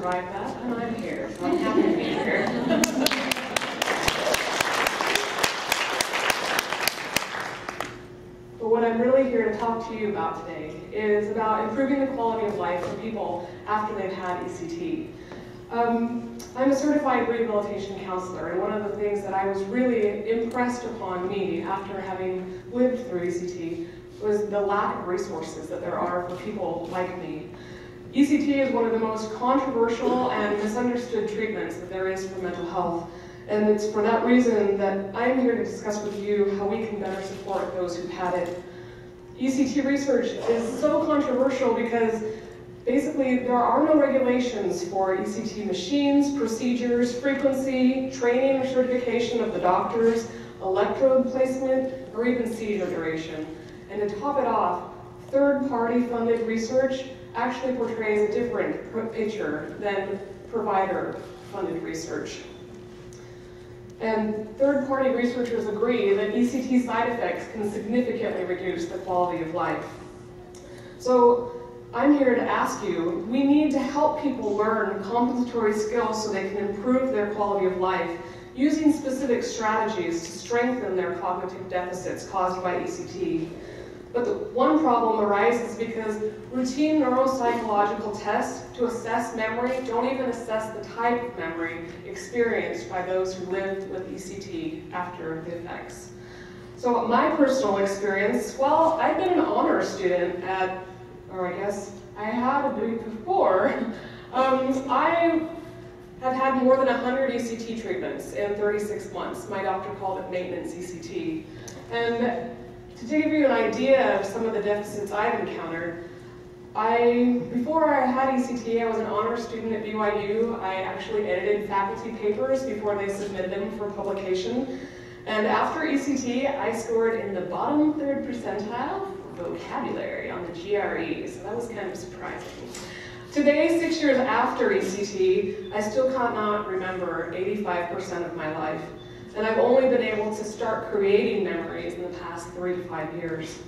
survived that, and I'm here, so I'm happy to be here. But what I'm really here to talk to you about today is about improving the quality of life for people after they've had ECT. I'm a certified rehabilitation counselor, and one of the things that I was really impressed upon me after having lived through ECT was the lack of resources that there are for people like me. ECT is one of the most controversial and misunderstood treatments that there is for mental health, and it's for that reason that I'm here to discuss with you how we can better support those who've had it. ECT research is so controversial because basically there are no regulations for ECT machines, procedures, frequency, training or certification of the doctors, electrode placement, or even seizure duration. And to top it off, third-party funded research actually portrays a different picture than provider-funded research. And third-party researchers agree that ECT side effects can significantly reduce the quality of life. So I'm here to ask you, we need to help people learn compensatory skills so they can improve their quality of life using specific strategies to strengthen their cognitive deficits caused by ECT. But the one problem arises because routine neuropsychological tests to assess memory don't even assess the type of memory experienced by those who lived with ECT after the effects. So my personal experience, well, I've been an honor student at, or I guess I had a bit before. I have had more than 100 ECT treatments in 36 months. My doctor called it maintenance ECT. And to give you an idea of some of the deficits I've encountered, before I had ECT, I was an honor student at BYU. I actually edited faculty papers before they submitted them for publication. And after ECT, I scored in the bottom 3rd percentile for vocabulary on the GRE, so that was kind of surprising. Today, 6 years after ECT, I still cannot remember 85% of my life. And I've only been able to start creating memories in the past 3 to 5 years.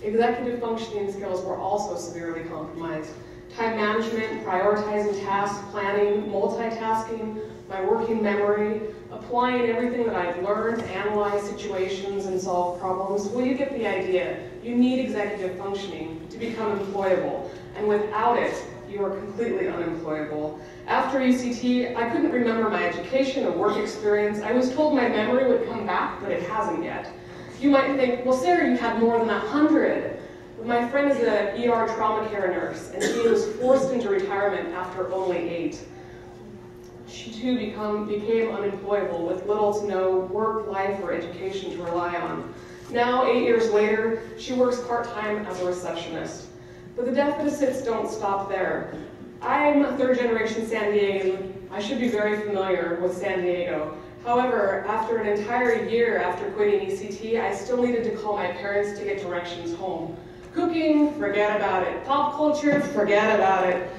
Executive functioning skills were also severely compromised. Time management, prioritizing tasks, planning, multitasking, my working memory, applying everything that I've learned to analyze situations and solve problems. Well, you get the idea. You need executive functioning to become employable, and without it, you are completely unemployable. After ECT, I couldn't remember my education or work experience. I was told my memory would come back, but it hasn't yet. You might think, well, Sarah, you had more than 100. But my friend is an ER trauma care nurse, and she was forced into retirement after only 8. She too became unemployable with little to no work, life, or education to rely on. Now, 8 years later, she works part-time as a receptionist. But the deficits don't stop there. I'm a 3rd-generation San Diegan. I should be very familiar with San Diego. However, after an entire year after quitting ECT, I still needed to call my parents to get directions home. Cooking, forget about it. Pop culture, forget about it.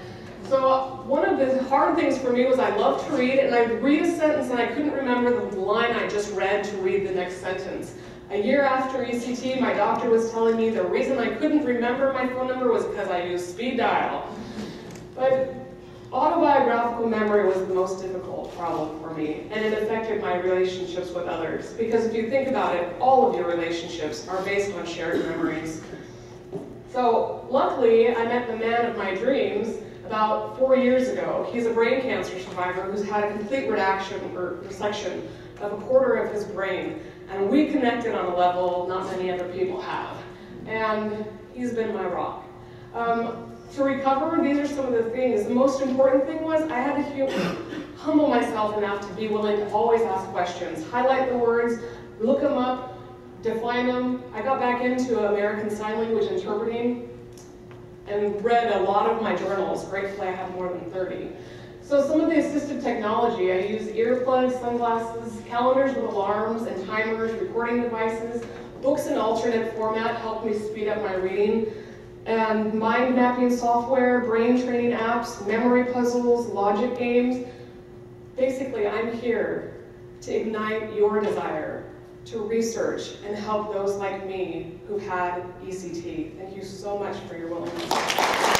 So one of the hard things for me was I loved to read, and I'd read a sentence and I couldn't remember the line I just read to read the next sentence. A year after ECT, my doctor was telling me the reason I couldn't remember my phone number was because I used speed dial. But autobiographical memory was the most difficult problem for me, and it affected my relationships with others. Because if you think about it, all of your relationships are based on shared memories. So luckily, I met the man of my dreams about 4 years ago. He's a brain cancer survivor who's had a complete resection of a quarter of his brain. And we connected on a level not many other people have. And he's been my rock. To recover, these are some of the things. The most important thing was I had to humble myself enough to be willing to always ask questions, highlight the words, look them up, define them. I got back into American Sign Language interpreting and read a lot of my journals. Gratefully, I have more than 30. So some of the assistive technology, I use earplugs, sunglasses, calendars with alarms and timers, recording devices, books in alternate format helped me speed up my reading, and mind mapping software, brain training apps, memory puzzles, logic games. Basically, I'm here to ignite your desire to research and help those like me who've had ECT. Thank you so much for your willingness.